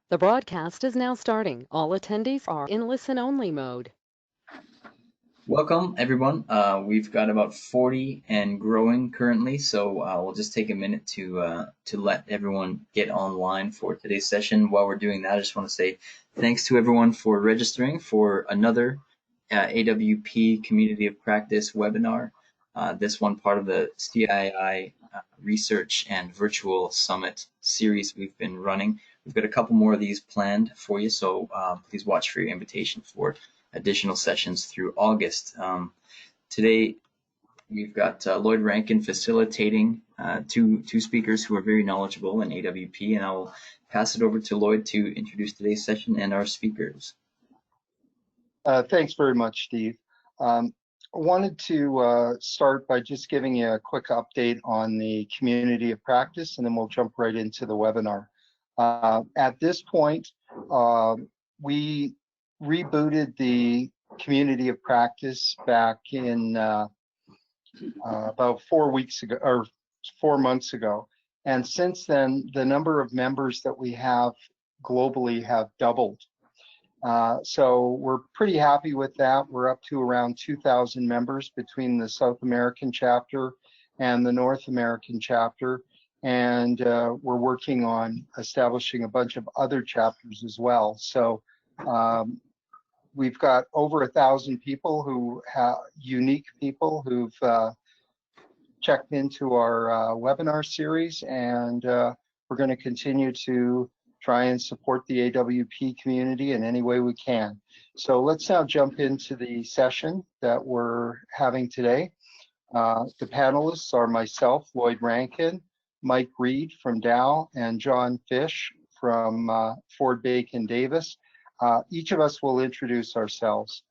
The broadcast is now starting. All attendees are in listen-only mode. Welcome, everyone. We've got about 40 and growing currently, so we'll just take a minute to let everyone get online for today's session. While we're doing that, I just want to say thanks to everyone for registering for another AWP Community of Practice webinar. This one part of the CII Research and Virtual Summit series we've been running. We've got a couple more of these planned for you, so please watch for your invitation for additional sessions through August. Today, we've got Lloyd Rankin facilitating two speakers who are very knowledgeable in AWP, and I'll pass it over to Lloyd to introduce today's session and our speakers. Thanks very much, Steve. I wanted to start by just giving you a quick update on the community of practice, and then we'll jump right into the webinar. At this point, we rebooted the community of practice back in about 4 weeks ago, or 4 months ago. And since then, the number of members that we have globally have doubled. So we're pretty happy with that. We're up to around 2,000 members between the South American chapter and the North American chapter. And we're working on establishing a bunch of other chapters as well. So we've got over 1,000 people who have unique people who've checked into our webinar series, and we're going to continue to try and support the AWP community in any way we can. So let's now jump into the session that we're having today. The panelists are myself, Lloyd Rankin, Mike Reed from Dow, and John Fish from Ford Bacon Davis. Each of us will introduce ourselves.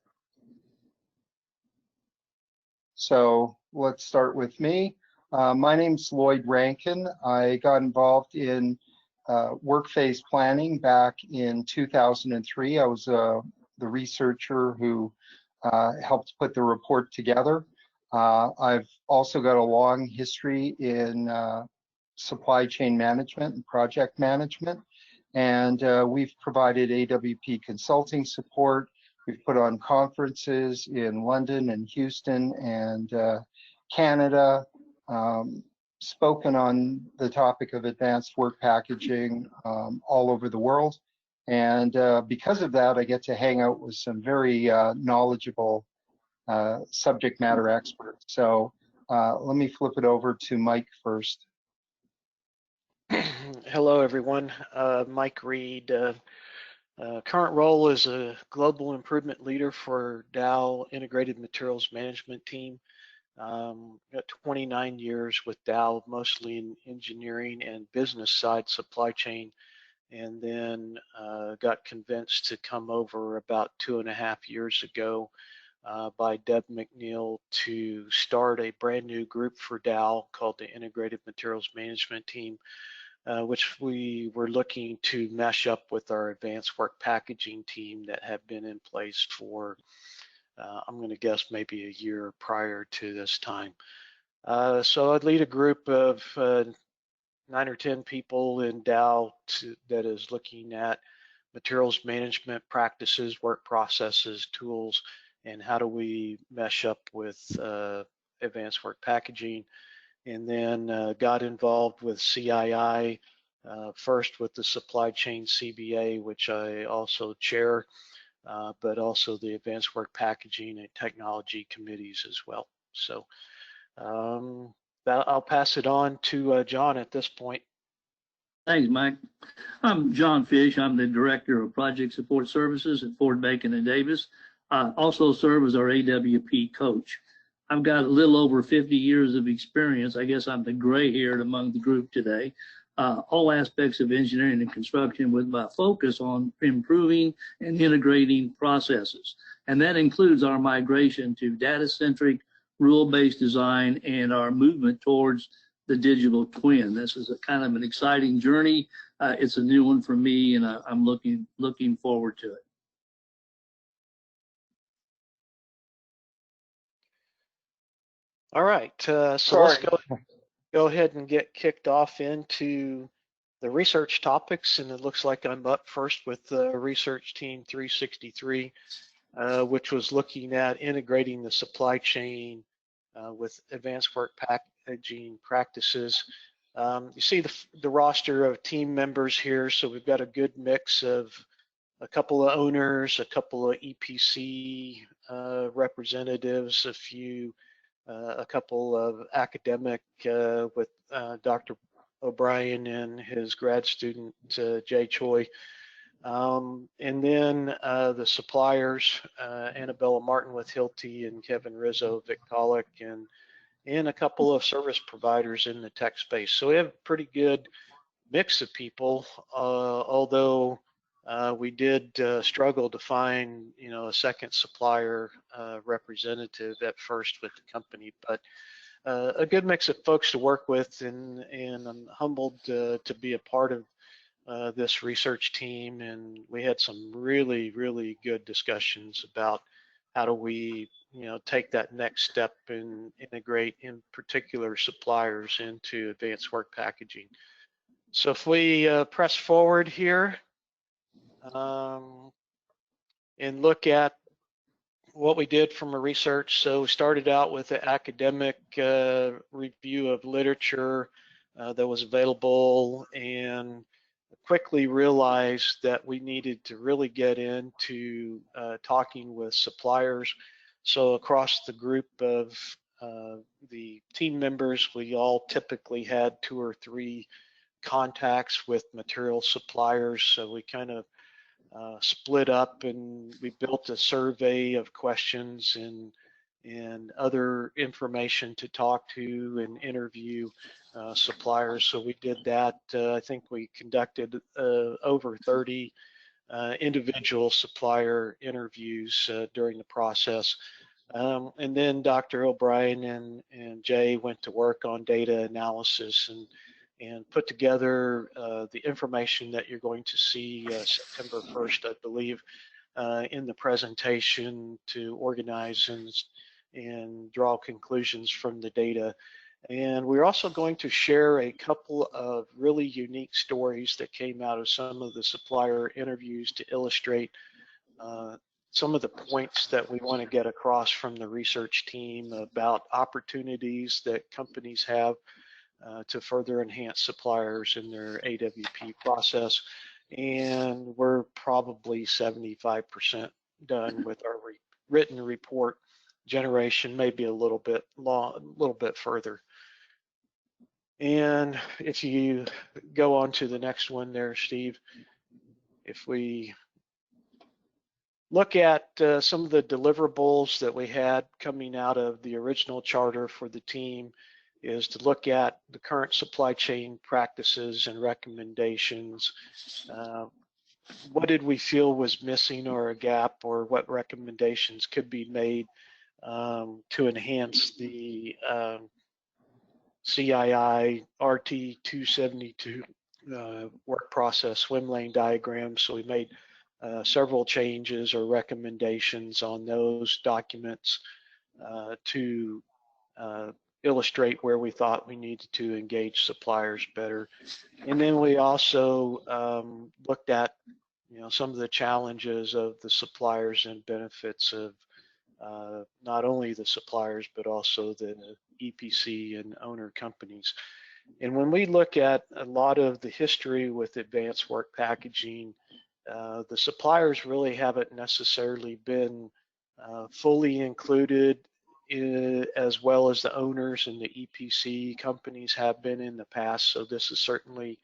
So let's start with me. My name's Lloyd Rankin. I got involved in work phase planning back in 2003. I was the researcher who helped put the report together. I've also got a long history in supply chain management and project management. And we've provided AWP consulting support. We've put on conferences in London and Houston and Canada, spoken on the topic of advanced work packaging all over the world. And because of that, I get to hang out with some very knowledgeable subject matter experts. So let me flip it over to Mike first. Hello, everyone. Mike Reed. Current role is a global improvement leader for Dow Integrated Materials Management Team. Got 29 years with Dow, mostly in engineering and business side supply chain, and then got convinced to come over about 2.5 years ago by Deb McNeil to start a brand new group for Dow called the Integrated Materials Management Team, which we were looking to mesh up with our advanced work packaging team that had been in place for, I'm going to guess, maybe a year prior to this time. So I'd lead a group of 9 or 10 people in Dow that is looking at materials management practices, work processes, tools, and how do we mesh up with advanced work packaging. And then got involved with CII, first with the supply chain CBA, which I also chair, but also the advanced work packaging and technology committees as well. So I'll pass it on to John at this point. Thanks, Mike. I'm John Fish. I'm the Director of Project Support Services at Ford Bacon and Davis. I also serve as our AWP coach. I've got a little over 50 years of experience. I guess I'm the gray-haired among the group today. All aspects of engineering and construction with my focus on improving and integrating processes. And that includes our migration to data-centric, rule-based design and our movement towards the digital twin. This is a kind of an exciting journey. It's a new one for me, and I'm looking forward to it. All right, so let's go ahead and get kicked off into the research topics, and it looks like I'm up first with Research Team 363, which was looking at integrating the supply chain with advanced work packaging practices. You see the roster of team members here, so we've got a good mix of a couple of owners, a couple of EPC representatives, a couple of academic with Dr. O'Brien and his grad student Jay Choi, and then the suppliers, Annabella Martin with Hilti and Kevin Rizzo, Vic Pollock, and a couple of service providers in the tech space. So we have a pretty good mix of people, although we did struggle to find, a second supplier representative at first with the company, but a good mix of folks to work with, and I'm humbled to be a part of this research team. And we had some really, really good discussions about how do we, take that next step and integrate, in particular, suppliers into advanced work packaging. So if we press forward here and look at what we did from a research. So we started out with an academic review of literature that was available, and quickly realized that we needed to really get into talking with suppliers. So across the group of the team members, we all typically had 2 or 3 contacts with material suppliers. So we kind of split up, and we built a survey of questions and other information to talk to and interview suppliers. So we did that. I think we conducted over 30 individual supplier interviews during the process. And then Dr. O'Brien and Jay went to work on data analysis and put together the information that you're going to see September 1st, I believe, in the presentation, to organize and draw conclusions from the data. And we're also going to share a couple of really unique stories that came out of some of the supplier interviews to illustrate some of the points that we want to get across from the research team about opportunities that companies have to further enhance suppliers in their AWP process. And we're probably 75% done with our written report generation, maybe a little bit further. And if you go on to the next one there, Steve, if we look at some of the deliverables that we had coming out of the original charter for the team, is to look at the current supply chain practices and recommendations. What did we feel was missing or a gap, or what recommendations could be made to enhance the CII RT 272 work process swim lane diagram. So we made several changes or recommendations on those documents to illustrate where we thought we needed to engage suppliers better. And then we also looked at some of the challenges of the suppliers and benefits of not only the suppliers but also the EPC and owner companies. And when we look at a lot of the history with advanced work packaging, the suppliers really haven't necessarily been fully included, as well as the owners and the EPC companies have been in the past. So this is certainly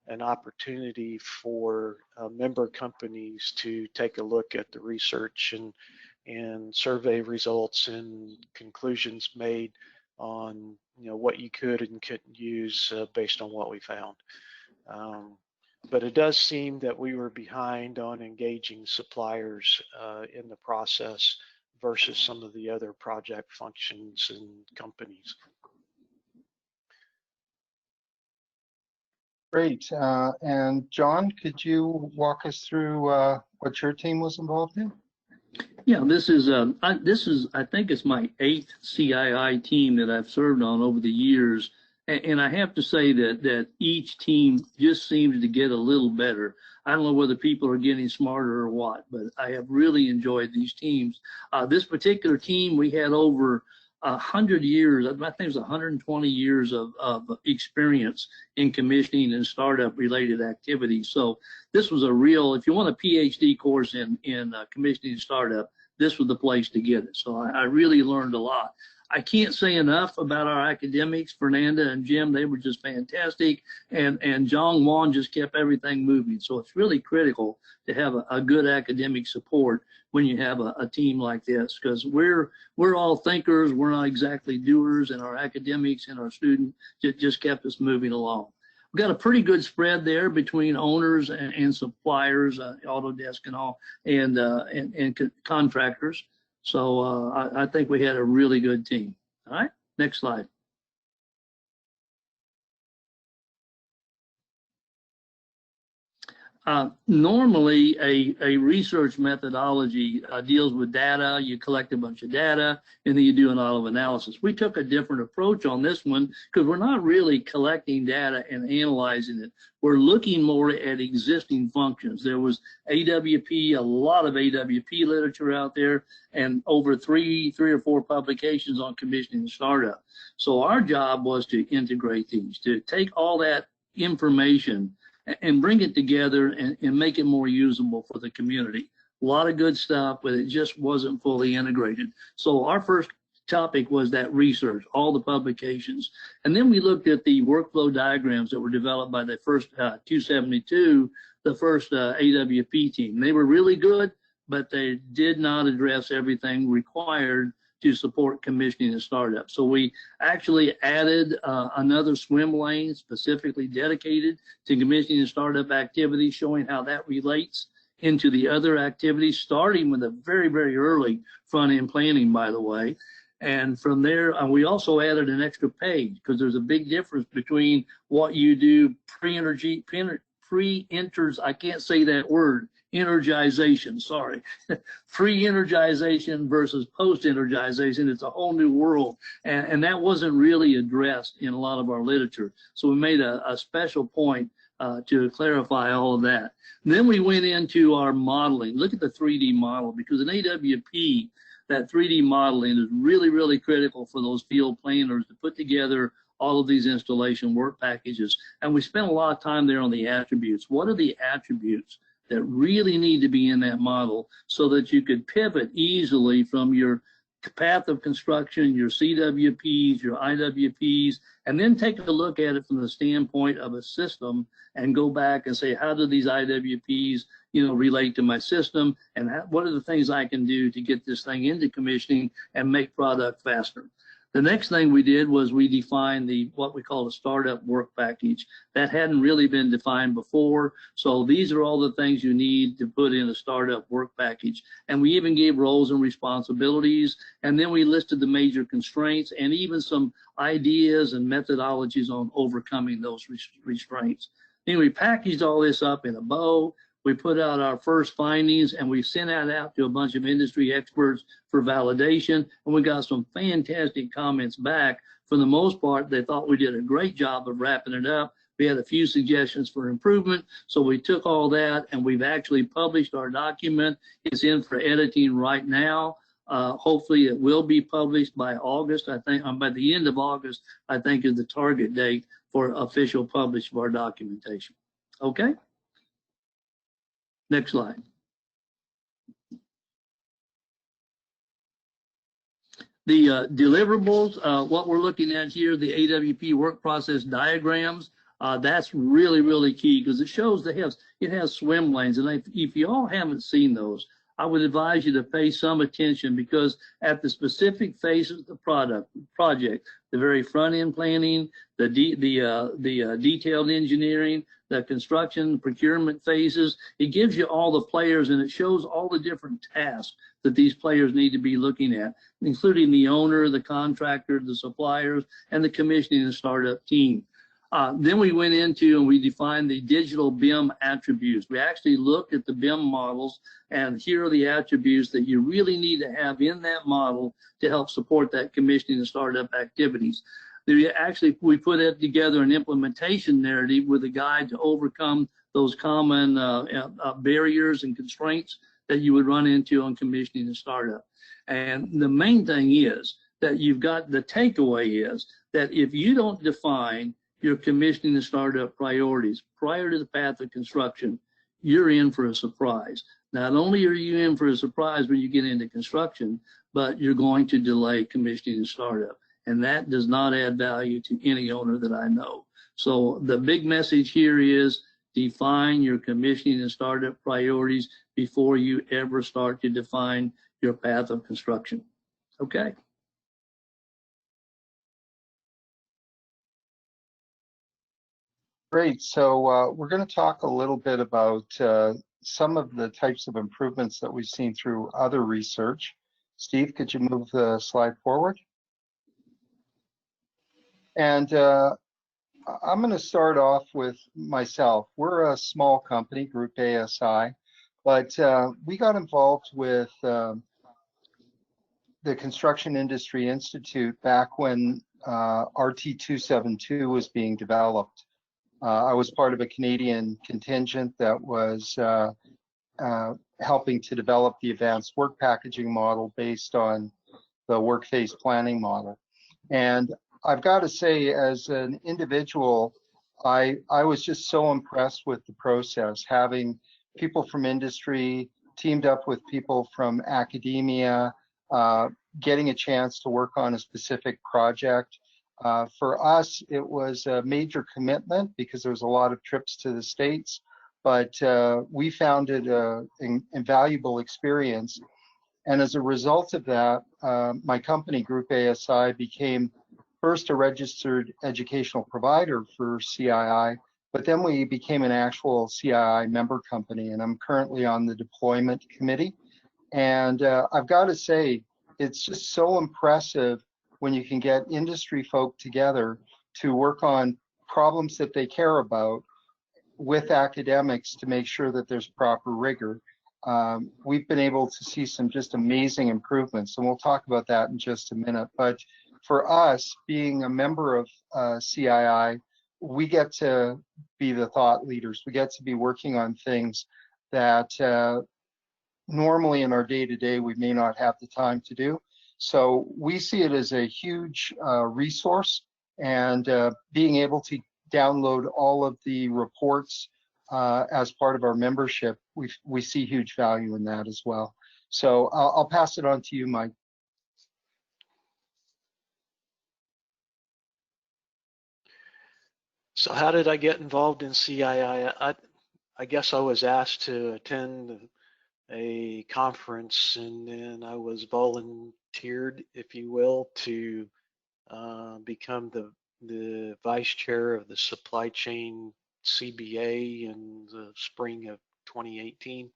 an opportunity for member companies to take a look at the research and survey results and conclusions made on what you could and couldn't use based on what we found. But it does seem that we were behind on engaging suppliers in the process versus some of the other project functions and companies. Great. And John, could you walk us through what your team was involved in? Yeah, this is I think it's my 8th CII team that I've served on over the years, And I have to say that each team just seems to get a little better. I don't know whether people are getting smarter or what, but I have really enjoyed these teams. This particular team, we had over 100 years, I think it was 120 years of experience in commissioning and startup related activities. So this was a real, if you want a PhD course in commissioning and startup, this was the place to get it. So I really learned a lot. I can't say enough about our academics. Fernanda and Jim, they were just fantastic. And Zhang Wan just kept everything moving. So it's really critical to have a good academic support when you have a team like this, because we're all thinkers. We're not exactly doers, and our academics and our students just kept us moving along. We've got a pretty good spread there between owners and suppliers, Autodesk and all, and contractors. So I think we had a really good team. All right, next slide. Normally, a research methodology deals with data. You collect a bunch of data, and then you do an auto-analysis. We took a different approach on this one because we're not really collecting data and analyzing it. We're looking more at existing functions. There was AWP, a lot of AWP literature out there, and over three or four publications on commissioning and startup. So our job was to integrate these, to take all that information and bring it together and make it more usable for the community. A lot of good stuff, but it just wasn't fully integrated. So our first topic was that research, all the publications. And then we looked at the workflow diagrams that were developed by the first 272, the first AWP team. They were really good, but they did not address everything required to support commissioning and startup. So we actually added another swim lane specifically dedicated to commissioning and startup activities, showing how that relates into the other activities, starting with a very, very early front-end planning, by the way. And from there, we also added an extra page because there's a big difference between what you do pre-enters, I can't say that word, energization, sorry. Pre-energization versus post-energization, it's a whole new world. And that wasn't really addressed in a lot of our literature. So we made a special point to clarify all of that. And then we went into our modeling. Look at the 3D model, because in AWP, that 3D modeling is really, really critical for those field planners to put together all of these installation work packages. And we spent a lot of time there on the attributes. What are the attributes that really need to be in that model so that you could pivot easily from your path of construction, your CWPs, your IWPs, and then take a look at it from the standpoint of a system and go back and say, how do these IWPs, relate to my system, and what are the things I can do to get this thing into commissioning and make product faster. The next thing we did was we defined what we call a startup work package. That hadn't really been defined before. So these are all the things you need to put in a startup work package. And we even gave roles and responsibilities. And then we listed the major constraints and even some ideas and methodologies on overcoming those restraints. Then we packaged all this up in a bow. We put out our first findings, and we sent that out to a bunch of industry experts for validation, and we got some fantastic comments back. For the most part, they thought we did a great job of wrapping it up. We had a few suggestions for improvement, so we took all that, and we've actually published our document. It's in for editing right now. Hopefully it will be published by August. I think by the end of August, I think is the target date for official publish of our documentation. Okay? Next slide. The deliverables, what we're looking at here, the AWP work process diagrams, that's really, really key because it shows it has swim lanes. And if you all haven't seen those, I would advise you to pay some attention, because at the specific phases of the project, the very front end planning, the detailed engineering, the construction, procurement phases, it gives you all the players, and it shows all the different tasks that these players need to be looking at, including the owner, the contractor, the suppliers, and the commissioning and startup team. Then we went into and we defined the digital BIM attributes. We actually looked at the BIM models, and here are the attributes that you really need to have in that model to help support that commissioning and startup activities. We put it together an implementation narrative with a guide to overcome those common barriers and constraints that you would run into on commissioning and startup. And the main thing is that the takeaway is that if you don't define your commissioning and startup priorities prior to the path of construction, you're in for a surprise. Not only are you in for a surprise when you get into construction, but you're going to delay commissioning and startup. And that does not add value to any owner that I know. So the big message here is define your commissioning and startup priorities before you ever start to define your path of construction. Okay. Great. So we're going to talk a little bit about some of the types of improvements that we've seen through other research. Steve, could you move the slide forward? And I'm going to start off with myself. We're a small company, Group ASI, but we got involved with the Construction Industry Institute back when RT272 was being developed. I was part of a Canadian contingent that was helping to develop the advanced work packaging model based on the work phase planning model. And I've got to say, as an individual, I was just so impressed with the process, having people from industry teamed up with people from academia, getting a chance to work on a specific project. For us, it was a major commitment because there was a lot of trips to the States, but we found it an invaluable experience. And as a result of that, my company, Group ASI, became first a registered educational provider for CII, but then we became an actual CII member company, and I'm currently on the deployment committee. And I've got to say, it's just so impressive when you can get industry folk together to work on problems that they care about with academics to make sure that there's proper rigor. We've been able to see some just amazing improvements, and we'll talk about that in just a minute. But for us, being a member of CII, we get to be the thought leaders. We get to be working on things that normally in our day-to-day we may not have the time to do. So we see it as a huge resource, and being able to download all of the reports as part of our membership, we see huge value in that as well. So I'll pass it on to you, Mike. So how did I get involved in CII? I guess I was asked to attend a conference, and then I was volunteered, if you will, to become the vice chair of the supply chain CBA in the spring of 2018,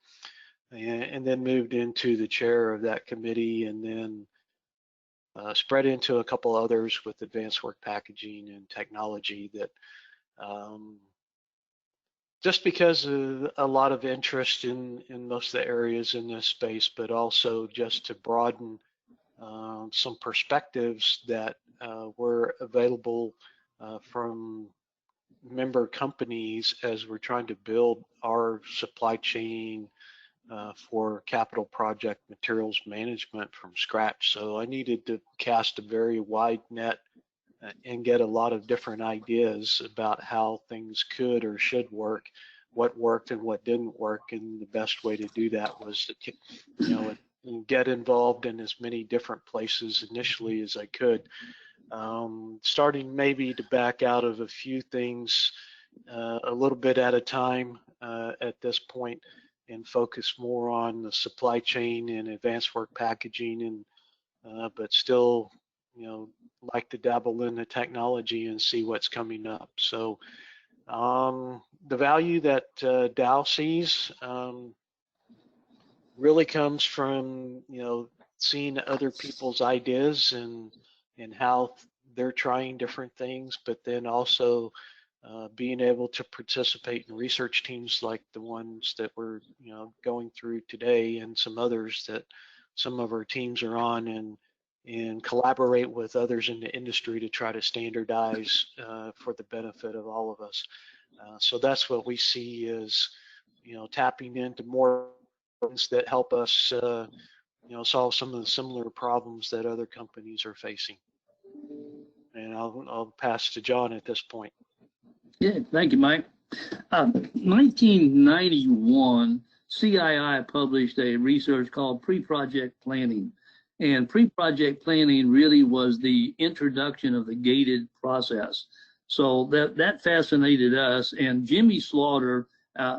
and then moved into the chair of that committee, and then spread into a couple others with advanced work packaging and technology that just because of a lot of interest in most of the areas in this space, but also just to broaden some perspectives that were available from member companies as we're trying to build our supply chain for capital project materials management from scratch. So I needed to cast a very wide net and get a lot of different ideas about how things could or should work, what worked and what didn't work, and the best way to do that was to, get involved in as many different places initially as I could, starting maybe to back out of a few things a little bit at a time at this point, and focus more on the supply chain and advanced work packaging, and but still, like to dabble in the technology and see what's coming up. So the value that Dow sees really comes from seeing other people's ideas and how they're trying different things, but then also being able to participate in research teams like the ones that we're going through today, and some others that some of our teams are on, and and collaborate with others in the industry to try to standardize for the benefit of all of us. So that's what we see as, tapping into more things that help us, solve some of the similar problems that other companies are facing. And I'll pass to John at this point. Yeah, thank you, Mike. 1991, CII published a research called Pre-Project Planning. And pre-project planning really was the introduction of the gated process. So that fascinated us. And Jimmy Slaughter,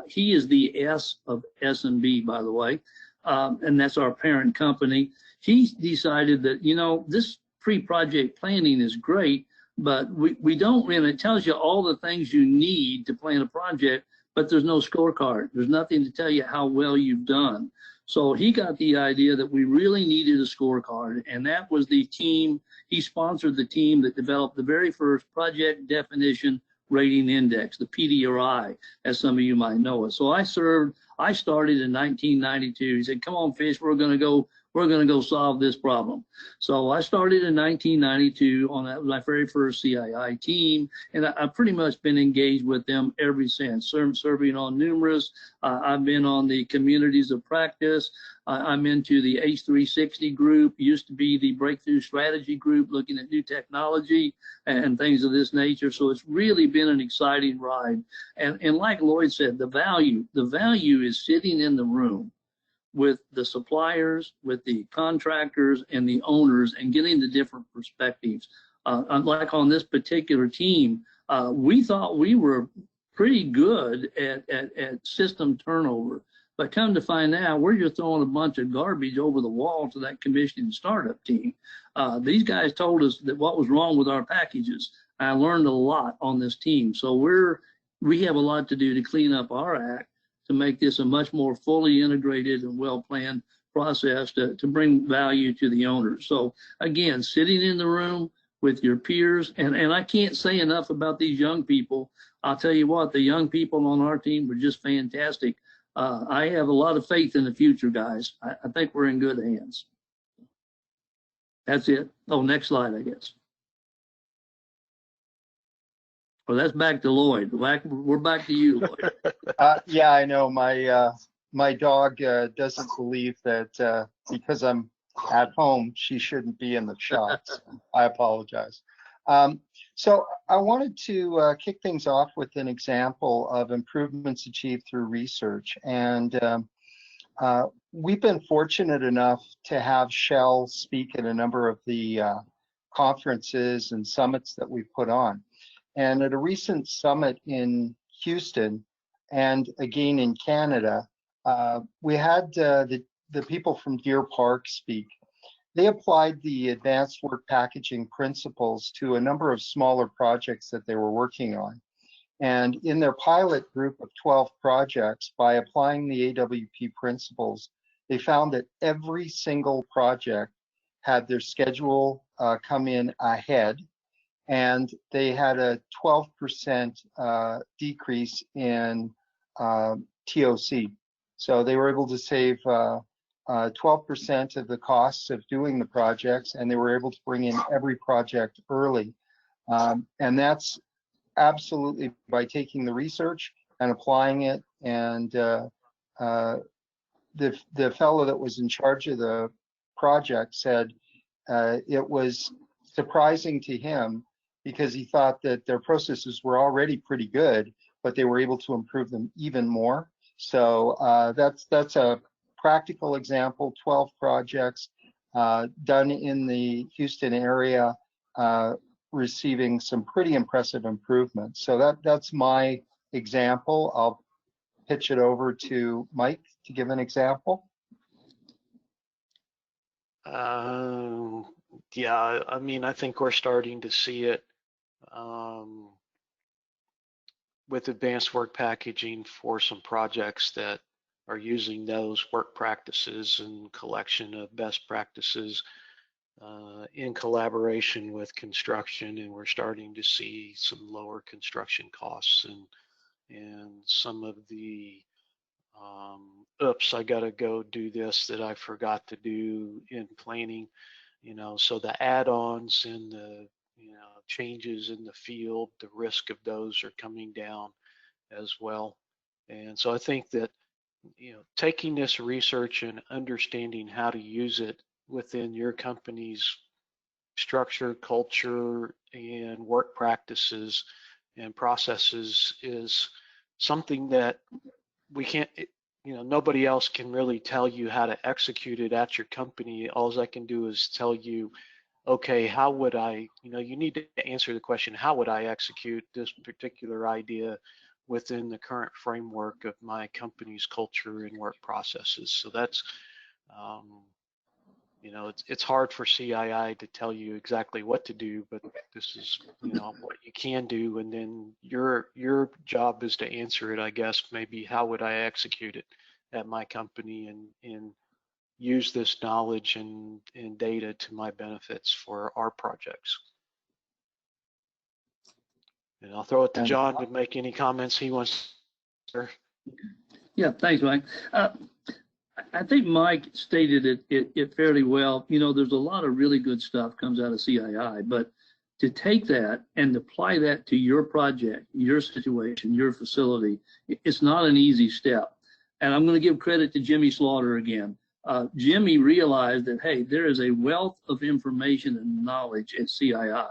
he is the S of S&B, by the way, and that's our parent company. He decided that, this pre-project planning is great, but we don't really, it tells you all the things you need to plan a project, but there's no scorecard. There's nothing to tell you how well you've done. So he got the idea that we really needed a scorecard, and that was the team. He sponsored the team that developed the very first project definition rating index, the PDRI, as some of you might know it. So I started in 1992. He said, come on, Fish, we're going to go solve this problem. So I started in 1992 on my very first CII team, and I've pretty much been engaged with them ever since, serving on numerous. I've been on the communities of practice. I'm into the H360 group, used to be the breakthrough strategy group, looking at new technology and things of this nature. So it's really been an exciting ride. And like Lloyd said, the value is sitting in the room with the suppliers, with the contractors and the owners, and getting the different perspectives. Like on this particular team, we thought we were pretty good at system turnover, but come to find out, we're just throwing a bunch of garbage over the wall to that commissioning startup team. These guys told us that what was wrong with our packages. I learned a lot on this team. So we have a lot to do to clean up our act, to make this a much more fully integrated and well-planned process to bring value to the owners. So again, sitting in the room with your peers, and I can't say enough about these young people. I'll tell you what, the young people on our team were just fantastic. I have a lot of faith in the future, guys. I think we're in good hands. That's it. Oh, next slide, I guess. Well, that's back to Lloyd. We're back to you, Lloyd. Yeah, I know. My dog doesn't believe that because I'm at home, she shouldn't be in the shot. I apologize. So I wanted to kick things off with an example of improvements achieved through research. And we've been fortunate enough to have Shell speak at a number of the conferences and summits that we've put on. And at a recent summit in Houston and again in Canada, we had the people from Deer Park speak. They applied the advanced work packaging principles to a number of smaller projects that they were working on. And in their pilot group of 12 projects, by applying the AWP principles, they found that every single project had their schedule come in ahead, and they had a 12% decrease in TOC. So they were able to save 12% of the costs of doing the projects, and they were able to bring in every project early. And that's absolutely by taking the research and applying it. And the fellow that was in charge of the project said it was surprising to him, because he thought that their processes were already pretty good, but they were able to improve them even more. So that's a practical example. 12 projects done in the Houston area, receiving some pretty impressive improvements. So that's my example. I'll pitch it over to Mike to give an example. Yeah, I mean, I think we're starting to see it with advanced work packaging for some projects that are using those work practices and collection of best practices in collaboration with construction, and we're starting to see some lower construction costs and some of the oops, I gotta go do this that I forgot to do in planning. So the add-ons and the changes in the field, the risk of those are coming down as well. And so I think that taking this research and understanding how to use it within your company's structure, culture, and work practices and processes is something that we can't, nobody else can really tell you how to execute it at your company. All I can do is tell you, okay, how would I, you need to answer the question, how would I execute this particular idea within the current framework of my company's culture and work processes? So that's, it's hard for CII to tell you exactly what to do, but this is, what you can do, and then your job is to answer it, I guess. Maybe how would I execute it at my company and use this knowledge and data to my benefits for our projects. And I'll throw it to John to make any comments he wants. Yeah, thanks, Mike. I think Mike stated it fairly well. There's a lot of really good stuff comes out of CII, but to take that and apply that to your project, your situation, your facility, it's not an easy step. And I'm going to give credit to Jimmy Slaughter again. Jimmy realized that, hey, there is a wealth of information and knowledge at CII.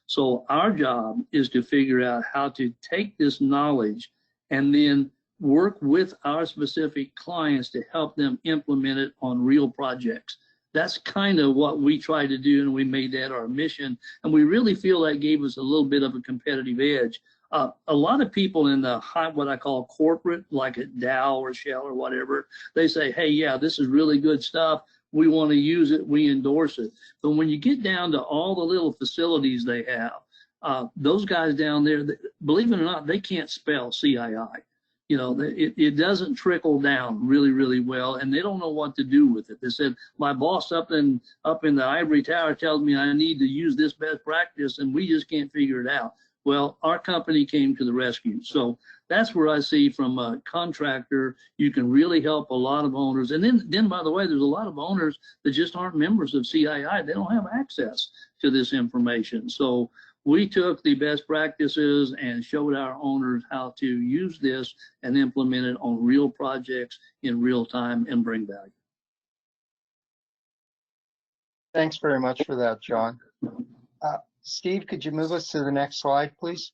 So our job is to figure out how to take this knowledge and then work with our specific clients to help them implement it on real projects. That's kind of what we try to do, and we made that our mission. And we really feel that gave us a little bit of a competitive edge. A lot of people in the high, what I call corporate, like at Dow or Shell or whatever, they say, hey, yeah, this is really good stuff. We want to use it. We endorse it. But when you get down to all the little facilities they have, those guys down there, believe it or not, they can't spell CII. It doesn't trickle down really, really well, and they don't know what to do with it. They said, my boss up in the ivory tower tells me I need to use this best practice, and we just can't figure it out. Well, our company came to the rescue. So that's where I see from a contractor, you can really help a lot of owners. And then by the way, there's a lot of owners that just aren't members of CII. They don't have access to this information. So we took the best practices and showed our owners how to use this and implement it on real projects in real time and bring value. Thanks very much for that, John. Steve, could you move us to the next slide, please?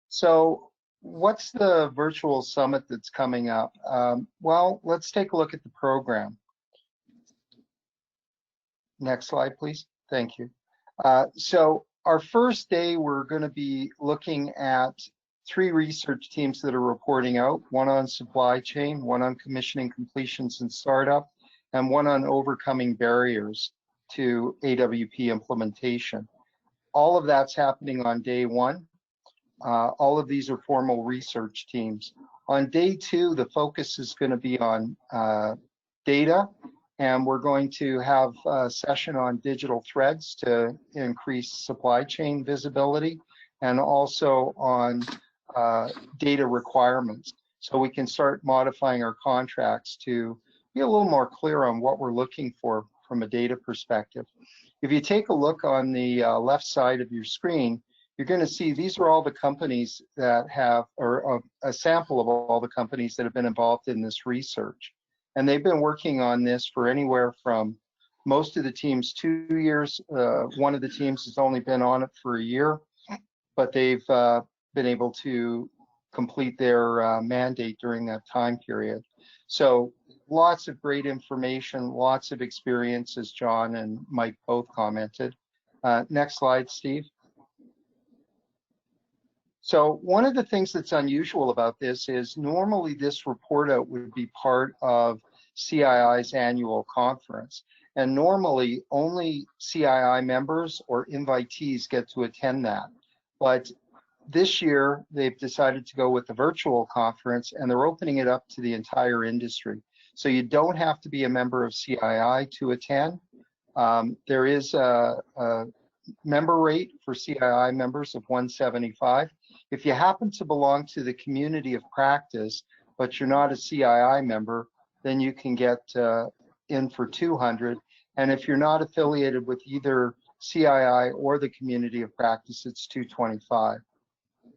So what's the virtual summit that's coming up? Well, let's take a look at the program. Next slide, please. Thank you. So our first day, we're going to be looking at 3 research teams that are reporting out, one on supply chain, one on commissioning, completions, and startup, and one on overcoming barriers to AWP implementation. All of that's happening on day 1. All of these are formal research teams. On day 2, the focus is going to be on data, and we're going to have a session on digital threads to increase supply chain visibility, and also on data requirements, so we can start modifying our contracts to be a little more clear on what we're looking for from a data perspective. If you take a look on the left side of your screen, you're going to see these are all the companies that have, or a sample of all the companies that have been involved in this research. And they've been working on this for anywhere from, most of the teams, 2 years. One of the teams has only been on it for a year, but they've been able to complete their mandate during that time period. So lots of great information, lots of experience, as John and Mike both commented. Next slide, Steve. So one of the things that's unusual about this is normally this report out would be part of CII's annual conference. And normally only CII members or invitees get to attend that. But this year they've decided to go with the virtual conference, and they're opening it up to the entire industry. So you don't have to be a member of CII to attend. There is a member rate for CII members of $175. If you happen to belong to the community of practice, but you're not a CII member, then you can get in for 200. And if you're not affiliated with either CII or the community of practice, it's 225.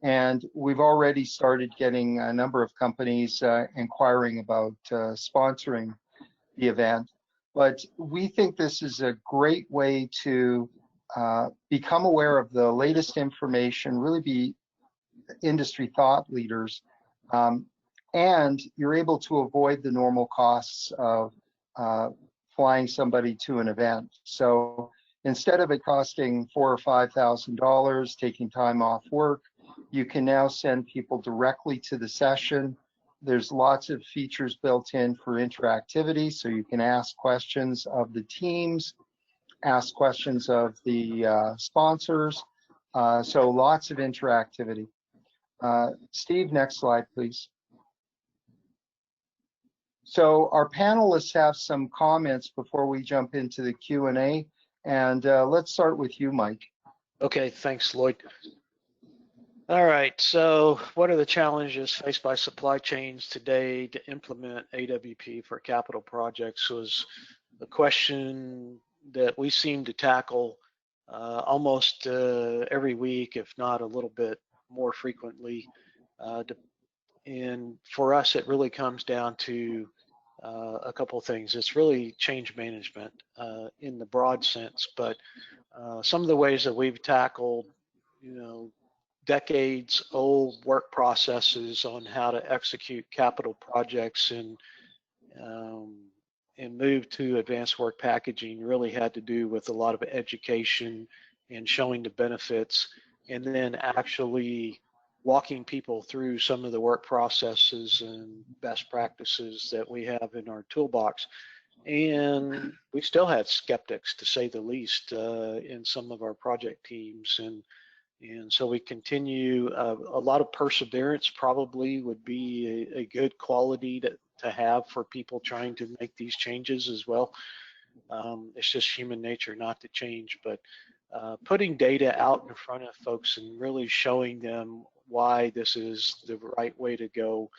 And we've already started getting a number of companies inquiring about sponsoring the event. But we think this is a great way to become aware of the latest information, really be industry thought leaders, and you're able to avoid the normal costs of flying somebody to an event. So instead of it costing $4,000 or $5,000, taking time off work, you can now send people directly to the session. There's lots of features built in for interactivity, so you can ask questions of the teams, ask questions of the sponsors, so lots of interactivity. Steve, next slide, please. So our panelists have some comments before we jump into the Q&A, and let's start with you, Mike. Okay, thanks, Lloyd. All right, so what are the challenges faced by supply chains today to implement AWP for capital projects was a question that we seem to tackle almost every week, if not a little bit more frequently. And for us, it really comes down to a couple of things. It's really change management in the broad sense, but some of the ways that we've tackled, decades old work processes on how to execute capital projects and move to advanced work packaging really had to do with a lot of education and showing the benefits, and then actually walking people through some of the work processes and best practices that we have in our toolbox. And we still had skeptics, to say the least, in some of our project teams. And so we continue, a lot of perseverance probably would be a good quality to have for people trying to make these changes as well. It's just human nature not to change, but putting data out in front of folks and really showing them why this is the right way to go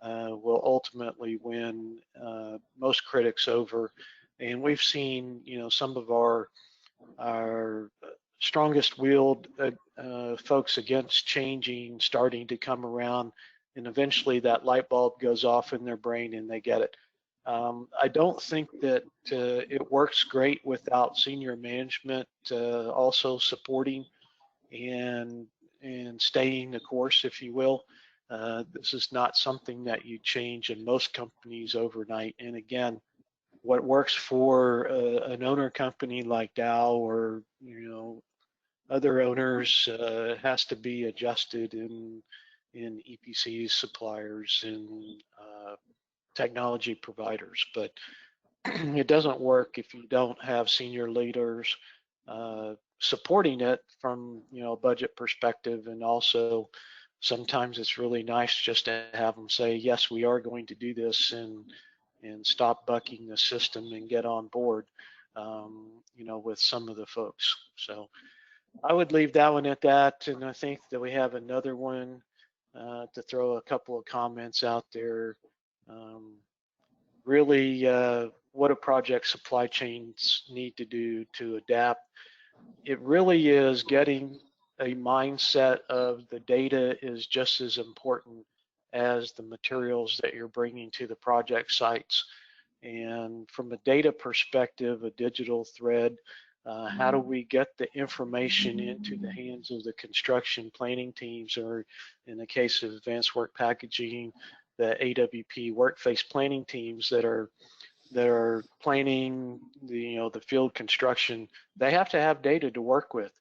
will ultimately win most critics over. And we've seen, some of our strongest willed folks against changing starting to come around, and eventually that light bulb goes off in their brain and they get it. I don't think that it works great without senior management also supporting and staying the course, if you will. This is not something that you change in most companies overnight. And again, what works for an owner company like Dow or other owners has to be adjusted in EPCs, suppliers, and technology providers. But it doesn't work if you don't have senior leaders supporting it from a budget perspective. And also sometimes it's really nice just to have them say, yes, we are going to do this, and stop bucking the system and get on board with some of the folks. So I would leave that one at that. And I think that we have another one to throw a couple of comments out there. Really, what do project supply chains need to do to adapt? It really is getting a mindset of the data is just as important as the materials that you're bringing to the project sites. And from a data perspective, a digital thread, how do we get the information into the hands of the construction planning teams, or in the case of advanced work packaging, the AWP workface planning teams that are planning the field construction? They have to have data to work with,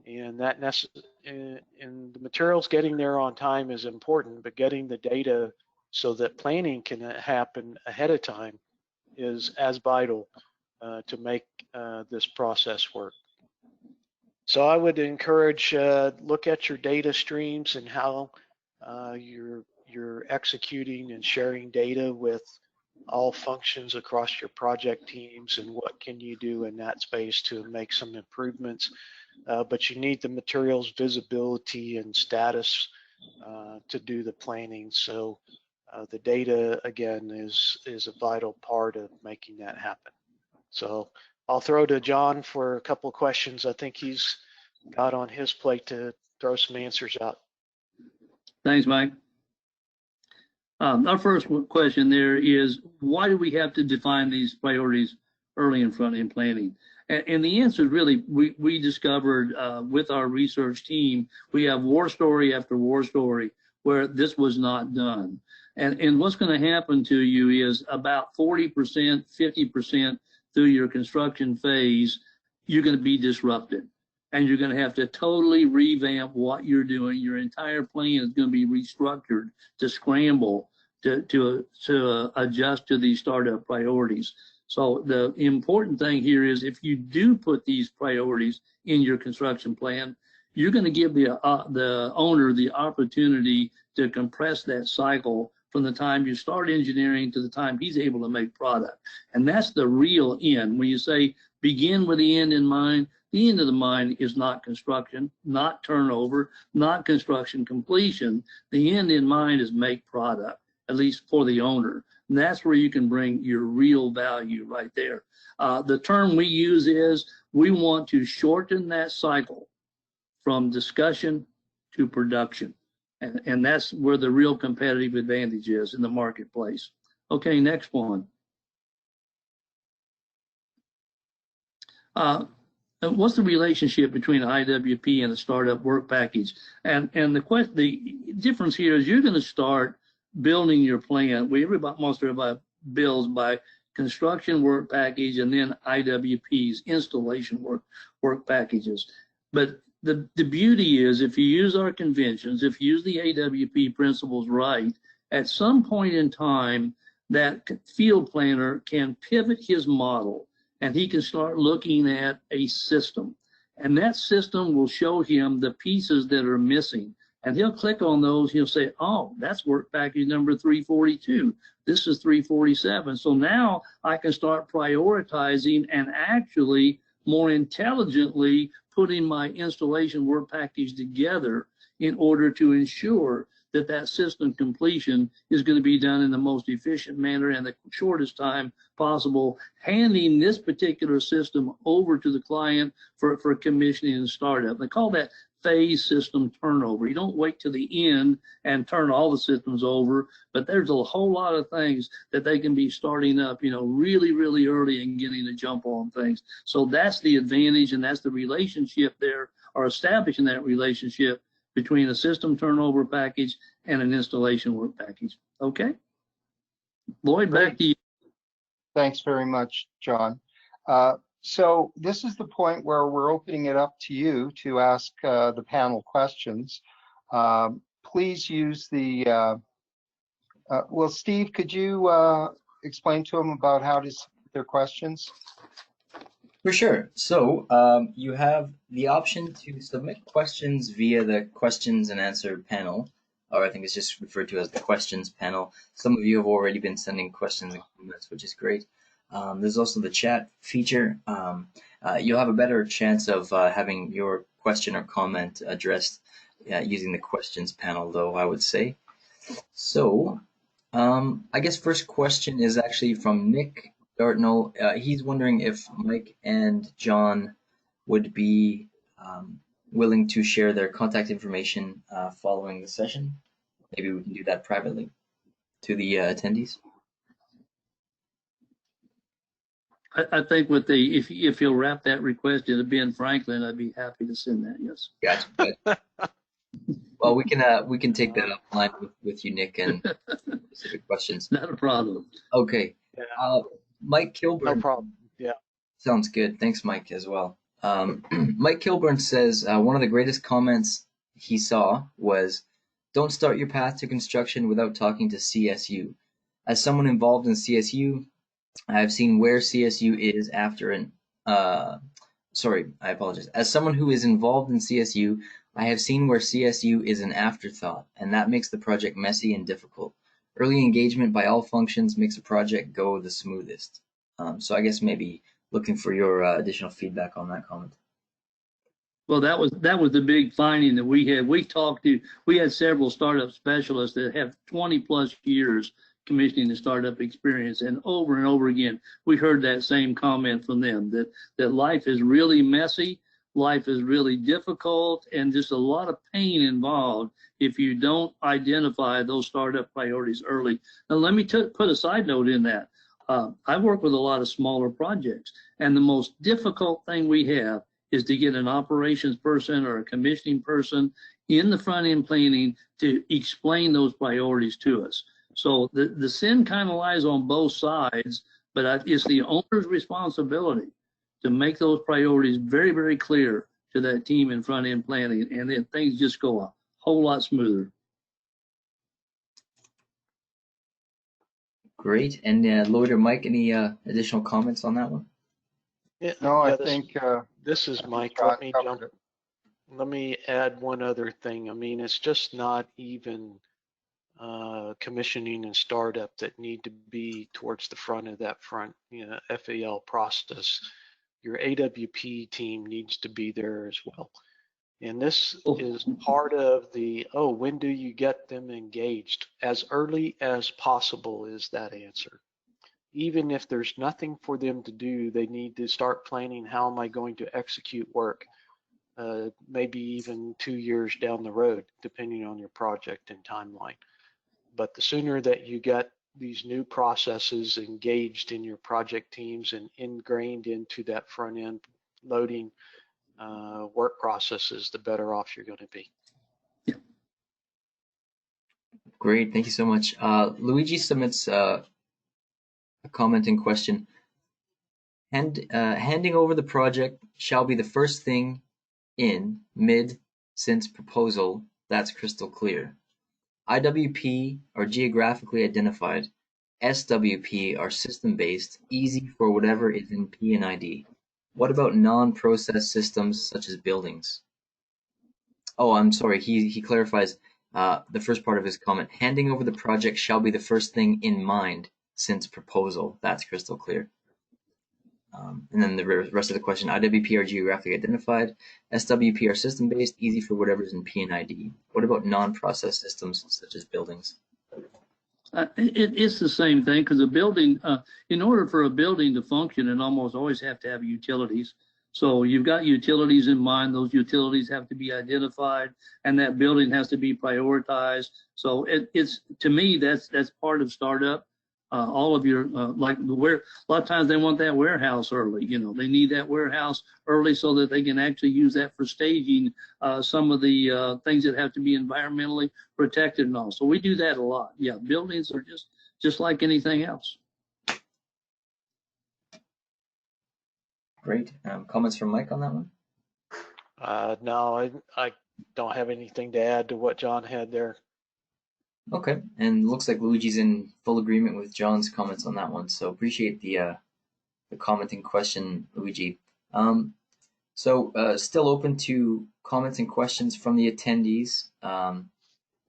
and and the materials getting there on time is important, but getting the data so that planning can happen ahead of time is as vital to make this process work. So I would encourage look at your data streams and how you're executing and sharing data with all functions across your project teams, and what can you do in that space to make some improvements. But you need the materials visibility and status to do the planning. So the data, again, is a vital part of making that happen. So I'll throw to John for a couple of questions I think he's got on his plate to throw some answers out. Thanks, Mike. Our first question there is, why do we have to define these priorities early in front-end planning? And the answer is really, we discovered with our research team, we have war story after war story where this was not done. And what's going to happen to you is about 40%, 50% through your construction phase, you're going to be disrupted. And you're going to have to totally revamp what you're doing. Your entire plan is going to be restructured to scramble to adjust to these startup priorities. So the important thing here is if you do put these priorities in your construction plan, you're going to give the owner the opportunity to compress that cycle from the time you start engineering to the time he's able to make product. And that's the real end. When you say begin with the end in mind, the end of the mine is not construction, not turnover, not construction completion. The end in mind is make product, at least for the owner. And that's where you can bring your real value right there. The term we use is we want to shorten that cycle from discussion to production. And that's where the real competitive advantage is in the marketplace. Okay, next one. What's the relationship between IWP and a startup work package? And the difference here is you're going to start building your plan. Most everybody builds by construction work package and then IWP's installation work packages. But the beauty is if you use our conventions, if you use the AWP principles right, at some point in time, that field planner can pivot his model and he can start looking at a system. And that system will show him the pieces that are missing. And he'll click on those, he'll say, oh, that's work package number 342. This is 347. So now I can start prioritizing and actually more intelligently putting my installation work package together in order to ensure that that system completion is going to be done in the most efficient manner and the shortest time possible, handing this particular system over to the client for commissioning and startup. They call that phase system turnover. You don't wait to the end and turn all the systems over, but there's a whole lot of things that they can be starting up, really, really early and getting a jump on things. So that's the advantage, and that's the relationship there, or establishing that relationship between a system turnover package and an installation work package. Okay? Lloyd, back to you. Thanks very much, John. So this is the point where we're opening it up to you to ask the panel questions. Please use the, well, Steve, could you explain to them about how to submit their questions? For sure. So you have the option to submit questions via the questions and answer panel, or I think it's just referred to as the questions panel. Some of you have already been sending questions and comments, which is great. There's also the chat feature. You'll have a better chance of having your question or comment addressed using the questions panel, though, I would say. So I guess first question is actually from Nick Dartnell. He's wondering if Mike and John would be willing to share their contact information following the session. Maybe we can do that privately to the attendees. I think with if you'll wrap that request into Ben Franklin, I'd be happy to send that. Yes. Gotcha. Well, we can take that offline with you, Nick, and specific questions. Not a problem. Okay. Yeah. Mike Kilburn. No problem. Yeah. Sounds good. Thanks, Mike, as well. Mike Kilburn says one of the greatest comments he saw was, "Don't start your path to construction without talking to CSU." As someone involved in CSU, I have seen where CSU is after an sorry, I apologize. As someone who is involved in CSU, I have seen where CSU is an afterthought, and that makes the project messy and difficult. Early engagement by all functions makes a project go the smoothest. So I guess maybe looking for your additional feedback on that comment. Well, that was the big finding that we had. We had several startup specialists that have 20 plus years commissioning and startup experience, and over again, we heard that same comment from them that life is really messy, life is really difficult, and just a lot of pain involved if you don't identify those startup priorities early. Now, let me put a side note in that. I work with a lot of smaller projects, and the most difficult thing we have is to get an operations person or a commissioning person in the front end planning to explain those priorities to us. So the sin kind of lies on both sides, but it's the owner's responsibility to make those priorities very, very clear to that team in front end planning, and then things just go a whole lot smoother. Great. And Lloyd or Mike, any additional comments on that one? Yeah, No, yeah, I think this is Mike. John Let me covered jump. it. Let me add one other thing. I mean, it's just not even commissioning and startup that need to be towards the front of that FAL process. Your AWP team needs to be there as well. And this is part of when do you get them engaged? As early as possible is that answer. Even if there's nothing for them to do, they need to start planning, how am I going to execute work? Maybe even 2 years down the road, depending on your project and timeline. But the sooner that you get these new processes engaged in your project teams and ingrained into that front end loading work processes, the better off you're going to be. Great, thank you so much. Luigi submits a comment and question. Handing over the project shall be the first thing in mid since proposal. That's crystal clear. IWP are geographically identified. SWP are system-based, easy for whatever is in P and ID. What about non-process systems such as buildings? Oh, I'm sorry. He clarifies the first part of his comment. Handing over the project shall be the first thing in mind since proposal. That's crystal clear. And then the rest of the question, IWP are geographically identified, SWP are system-based, easy for whatever's in P and ID. What about non-process systems such as buildings? It's the same thing, because a building, in order for a building to function, it almost always have to have utilities. So you've got utilities in mind, those utilities have to be identified, and that building has to be prioritized. So it's to me, that's part of startup. All of your a lot of times they want that warehouse early. They need that warehouse early so that they can actually use that for staging some of the things that have to be environmentally protected and all. So we do that a lot. Yeah, buildings are just like anything else. Great. Comments from Mike on that one? No, I don't have anything to add to what John had there. Okay, and looks like Luigi's in full agreement with John's comments on that one. So appreciate the commenting question, Luigi. So still open to comments and questions from the attendees.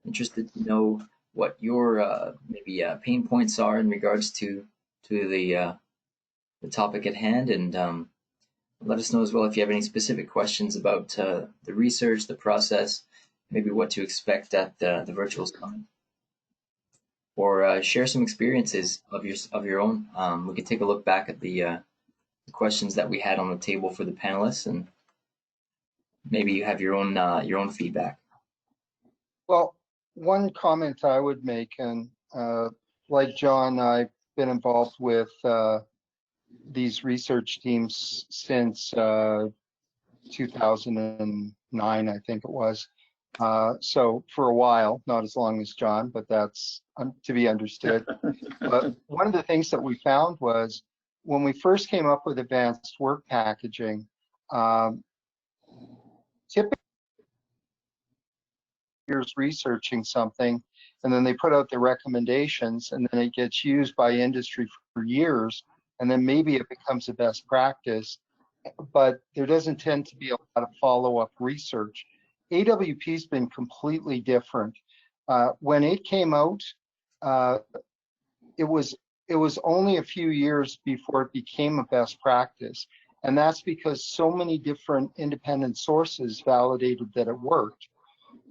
Interested to know what your maybe pain points are in regards to the topic at hand, and let us know as well if you have any specific questions about the research, the process, maybe what to expect at the virtuals coming. Or share some experiences of your own. We could take a look back at the questions that we had on the table for the panelists, and maybe you have your own feedback. Well, one comment I would make, and like John, I've been involved with these research teams since 2009, I think it was. So for a while, not as long as John, but that's to be understood. But one of the things that we found was when we first came up with advanced work packaging, typically years researching something, and then they put out the recommendations, and then it gets used by industry for years, and then maybe it becomes a best practice, but there doesn't tend to be a lot of follow-up research. AWP's been completely different. When it came out, it was only a few years before it became a best practice. And that's because so many different independent sources validated that it worked.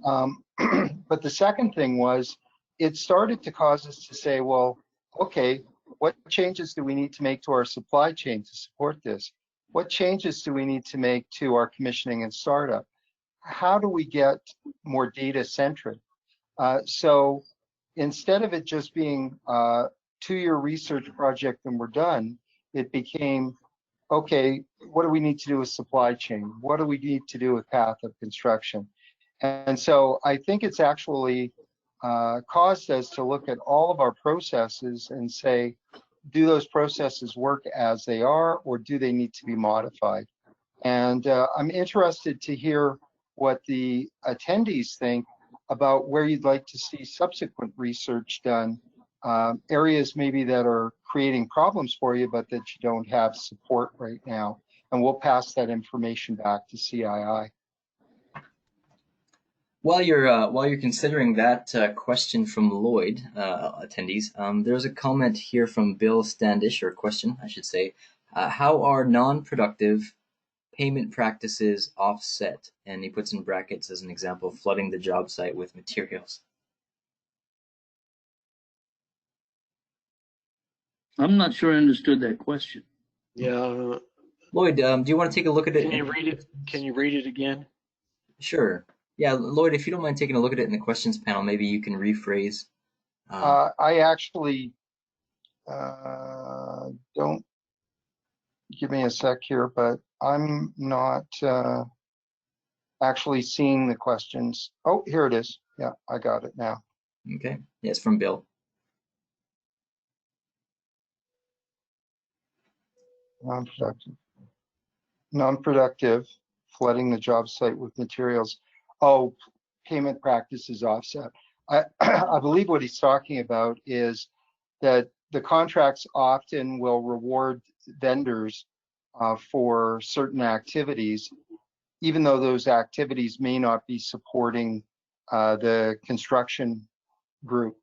But the second thing was, it started to cause us to say, well, okay, what changes do we need to make to our supply chain to support this? What changes do we need to make to our commissioning and startup? How do we get more data centric? So instead of it just being a 2-year research project and we're done, it became, okay, what do we need to do with supply chain? What do we need to do with path of construction? And so I think it's actually caused us to look at all of our processes and say, do those processes work as they are, or do they need to be modified? And I'm interested to hear what the attendees think about where you'd like to see subsequent research done, areas maybe that are creating problems for you, but that you don't have support right now. And we'll pass that information back to CII. While you're considering that question from Lloyd, attendees, there's a comment here from Bill Standish, or a question, I should say. How are non-productive payment practices offset? And he puts in brackets as an example, flooding the job site with materials. I'm not sure I understood that question. Yeah. Lloyd, do you want to take a look at it? Can you read it? Can you read it again? Sure. Yeah, Lloyd, if you don't mind taking a look at it in the questions panel, maybe you can rephrase. I actually don't, give me a sec here, but I'm not actually seeing the questions. Oh, here it is. Yeah, I got it now. Okay. Yes, from Bill. Non-productive, flooding the job site with materials. Oh, payment practices offset. I believe what he's talking about is that the contracts often will reward vendors for certain activities, even though those activities may not be supporting the construction group.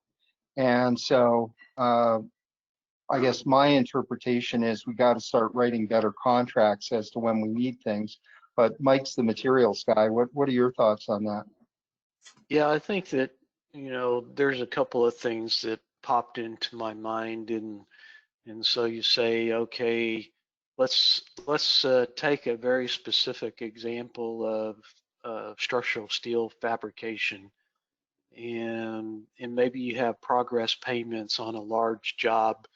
And so I guess my interpretation is we got to start writing better contracts as to when we need things. But Mike's the materials guy. What are your thoughts on that? Yeah, I think that, there's a couple of things that popped into my mind, and so you say, okay, let's take a very specific example of structural steel fabrication, and maybe you have progress payments on a large job,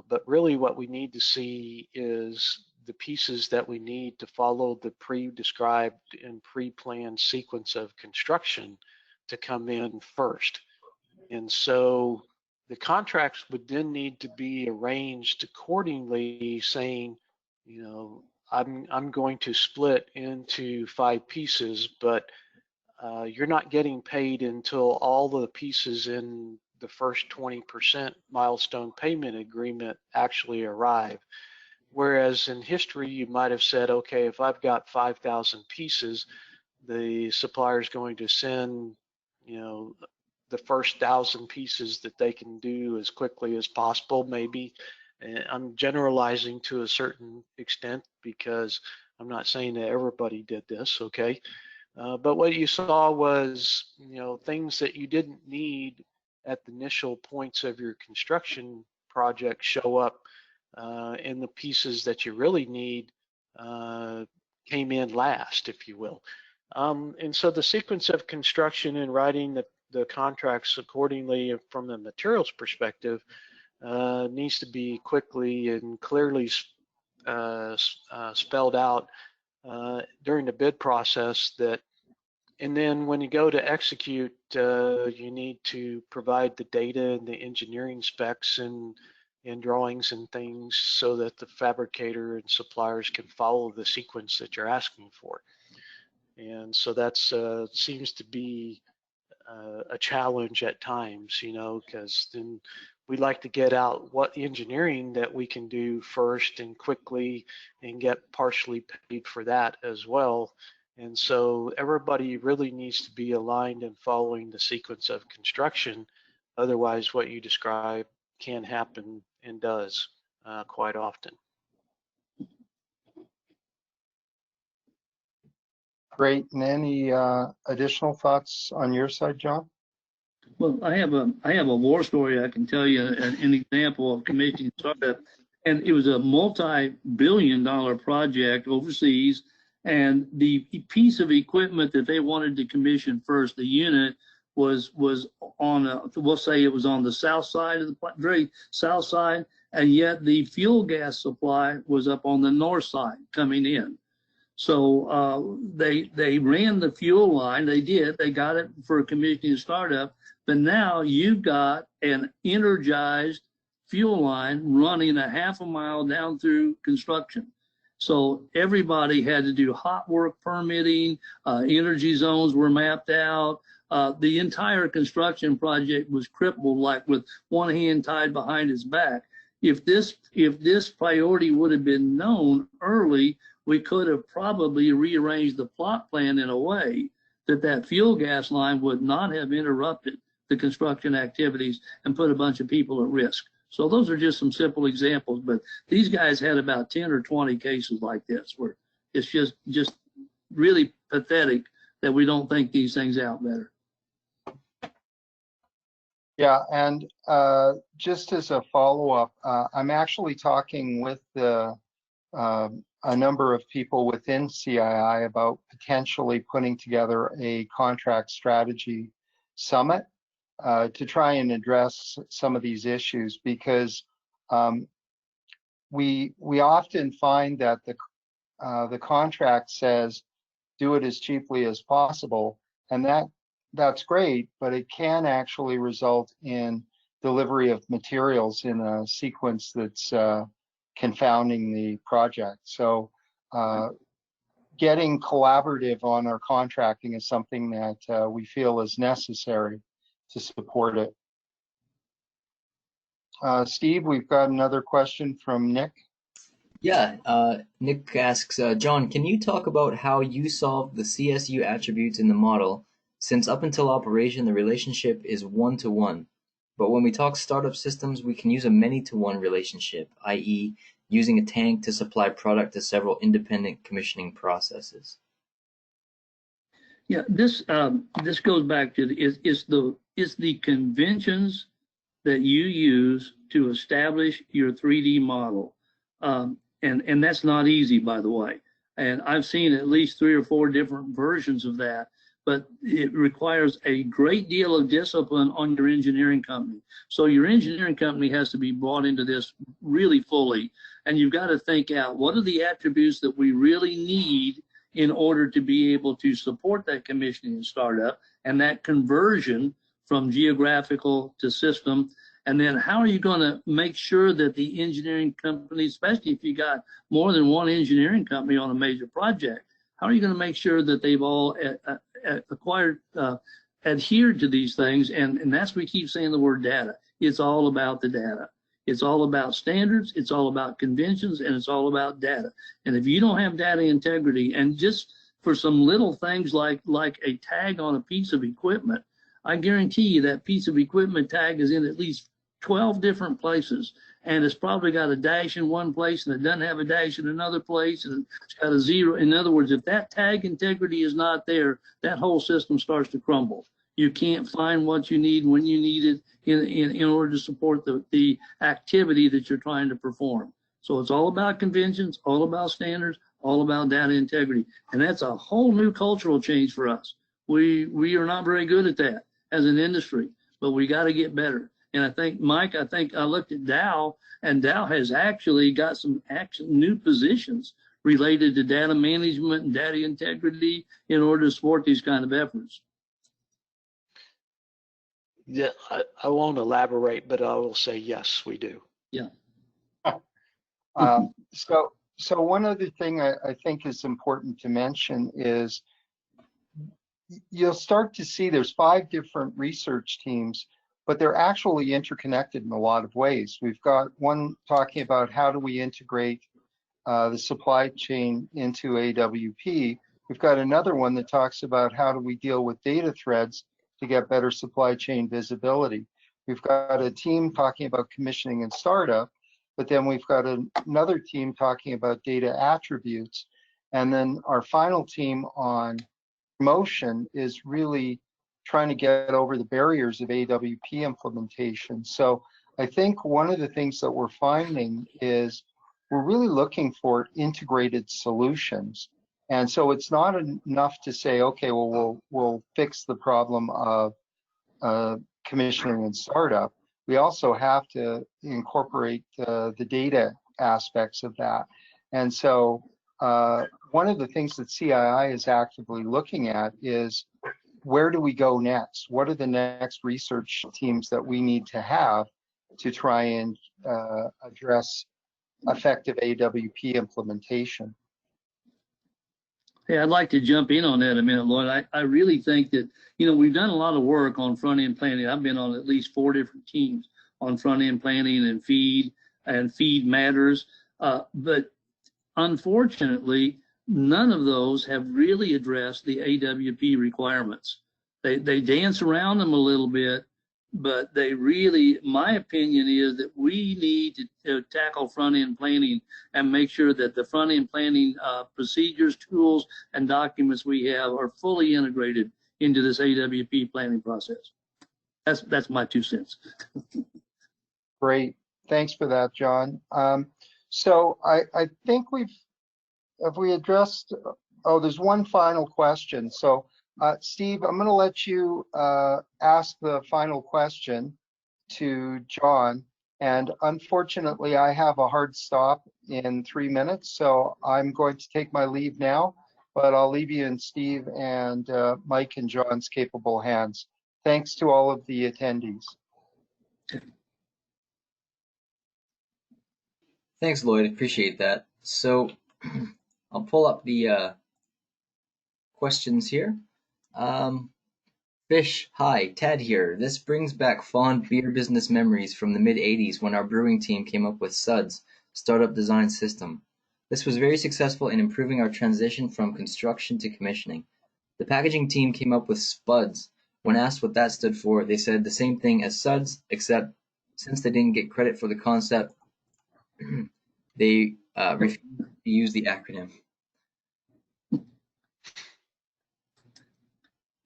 but really what we need to see is the pieces that we need to follow the pre-described and pre-planned sequence of construction to come in first. And so the contracts would then need to be arranged accordingly, saying, I'm going to split into 5 pieces, but you're not getting paid until all the pieces in the first 20% milestone payment agreement actually arrive. Whereas in history, you might have said, okay, if I've got 5,000 pieces, the supplier is going to send, the first 1,000 pieces that they can do as quickly as possible. Maybe I'm generalizing to a certain extent because I'm not saying that everybody did this, okay? But what you saw was, things that you didn't need at the initial points of your construction project show up, and the pieces that you really need came in last, if you will. And so the sequence of construction and writing the contracts accordingly from the materials perspective needs to be quickly and clearly spelled out during the bid process. And then when you go to execute, you need to provide the data and the engineering specs and drawings and things so that the fabricator and suppliers can follow the sequence that you're asking for. And so that's seems to be a challenge at times, because then we like to get out what engineering that we can do first and quickly and get partially paid for that as well. And so everybody really needs to be aligned and following the sequence of construction. Otherwise, what you describe can happen and does quite often. Great. And any additional thoughts on your side, John? Well, I have a war story I can tell you, an example of commissioning startup, and it was a multi-billion-dollar project overseas, and the piece of equipment that they wanted to commission first, the unit, was on we'll say it was on the south side of the very south side, and yet the fuel gas supply was up on the north side coming in. So they ran the fuel line. They got it for a commissioning startup. But now you've got an energized fuel line running a half a mile down through construction. So everybody had to do hot work permitting, energy zones were mapped out. The entire construction project was crippled, like with one hand tied behind his back. If this priority would have been known early, we could have probably rearranged the plot plan in a way that fuel gas line would not have interrupted the construction activities and put a bunch of people at risk. So those are just some simple examples, but these guys had about 10 or 20 cases like this where it's just really pathetic that we don't think these things out better. Yeah, and just as a follow-up, I'm actually talking with a number of people within CII about potentially putting together a contract strategy summit to try and address some of these issues, because we often find that the contract says do it as cheaply as possible, and that's great, but it can actually result in delivery of materials in a sequence that's confounding the project. So getting collaborative on our contracting is something that we feel is necessary to support it. Steve, we've got another question from Nick. Yeah, Nick asks, John, can you talk about how you solve the CSU attributes in the model, since up until operation the relationship is one-to-one, but when we talk startup systems we can use a many-to-one relationship, i.e. using a tank to supply product to several independent commissioning processes? Yeah, this goes back to it's the conventions that you use to establish your 3D model, and that's not easy, by the way. And I've seen at least 3 or 4 different versions of that, but it requires a great deal of discipline on your engineering company. So your engineering company has to be brought into this really fully, and you've got to think out what are the attributes that we really need in order to be able to support that commissioning and startup and that conversion from geographical to system. And then how are you going to make sure that the engineering company, especially if you got more than one engineering company on a major project, how are you going to make sure that they've all adhered to these things? And that's we keep saying the word data. It's all about the data. It's all about standards, it's all about conventions, and it's all about data. And if you don't have data integrity, and just for some little things like a tag on a piece of equipment, I guarantee you that piece of equipment tag is in at least 12 different places, and it's probably got a dash in one place and it doesn't have a dash in another place, and it's got a zero. In other words, if that tag integrity is not there, that whole system starts to crumble. You can't find what you need when you need it in order to support the activity that you're trying to perform. So it's all about conventions, all about standards, all about data integrity. And that's a whole new cultural change for us. We are not very good at that as an industry, but we got to get better. And I think, Mike, I looked at Dow, and Dow has actually got some new positions related to data management and data integrity in order to support these kind of efforts. Yeah, I won't elaborate, but I will say yes, we do. Yeah. So one other thing I think is important to mention is you'll start to see there's 5 different research teams, but they're actually interconnected in a lot of ways. We've got one talking about how do we integrate the supply chain into AWP. We've got another one that talks about how do we deal with data threads to get better supply chain visibility. We've got a team talking about commissioning and startup, but then we've got another team talking about data attributes. And then our final team on promotion is really trying to get over the barriers of AWP implementation. So I think one of the things that we're finding is we're really looking for integrated solutions. And so it's not enough to say, okay, well, we'll fix the problem of commissioning and startup. We also have to incorporate the data aspects of that. And so one of the things that CII is actively looking at is where do we go next? What are the next research teams that we need to have to try and address effective AWP implementation? Hey, I'd like to jump in on that a minute, Lloyd. I really think that, we've done a lot of work on front-end planning. I've been on at least 4 different teams on front-end planning and feed matters. But unfortunately, none of those have really addressed the AWP requirements. They dance around them a little bit, but they really, my opinion is that we need to tackle front-end planning and make sure that the front-end planning procedures, tools, and documents we have are fully integrated into this AWP planning process. That's my 2 cents. Great, thanks for that, John. So I think have we addressed, oh, there's one final question. So Steve, I'm going to let you ask the final question to John. And unfortunately, I have a hard stop in 3 minutes, so I'm going to take my leave now, but I'll leave you in Steve and Mike and John's capable hands. Thanks to all of the attendees. Thanks, Lloyd. Appreciate that. So I'll pull up the questions here. Fish, hi, Ted here. This brings back fond beer business memories from the mid-'80s when our brewing team came up with SUDS, Startup Design System. This was very successful in improving our transition from construction to commissioning. The packaging team came up with SPUDS. When asked what that stood for, they said the same thing as SUDS, except since they didn't get credit for the concept, they refused to use the acronym.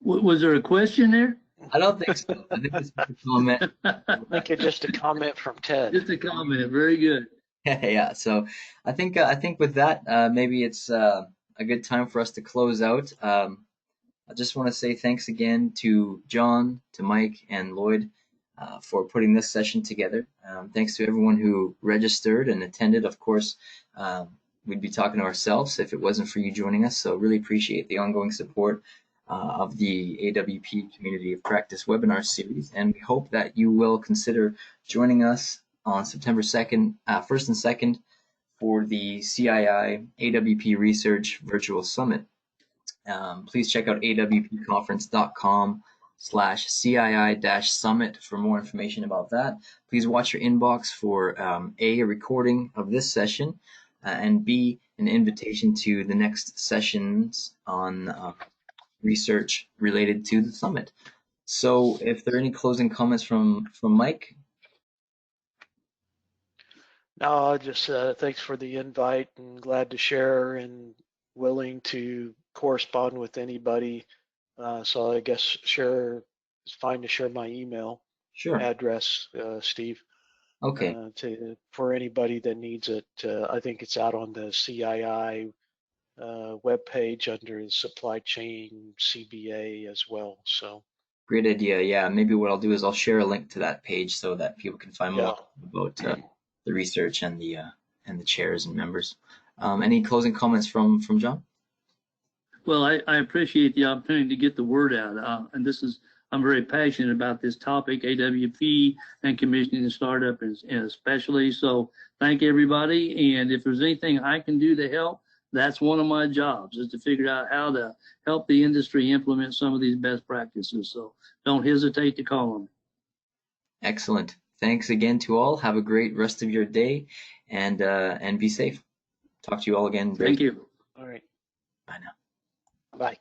Was there a question there? I don't think so. I think it's a comment. I think it's just a comment from Ted. Just a comment. Very good. Yeah. So I think with that, maybe it's a good time for us to close out. I just want to say thanks again to John, to Mike, and Lloyd for putting this session together. Thanks to everyone who registered and attended. Of course, we'd be talking to ourselves if it wasn't for you joining us. So really appreciate the ongoing support of the AWP Community of Practice webinar series, and we hope that you will consider joining us on September 2nd, 1st and 2nd for the CII AWP Research Virtual Summit. Please check out awpconference.com/CII-summit for more information about that. Please watch your inbox for A recording of this session, and B, an invitation to the next sessions on research related to the summit. So if there are any closing comments from Mike? No, just thanks for the invite and glad to share and willing to correspond with anybody. So I guess it's fine to share my email address, Steve. Okay. For anybody that needs it. I think it's out on the CII webpage under the supply chain CBA as well. So great idea. Yeah, maybe what I'll do is I'll share a link to that page so that people can find more about the research and the chairs and members. Any closing comments from John? Well, I appreciate the opportunity to get the word out, and I'm very passionate about this topic, AWP and commissioning and startup, and especially. So thank everybody, and if there's anything I can do to help, that's one of my jobs, is to figure out how to help the industry implement some of these best practices. So don't hesitate to call on me. Excellent. Thanks again to all. Have a great rest of your day, and be safe. Talk to you all again. Thank you. All right. Bye now. Bye.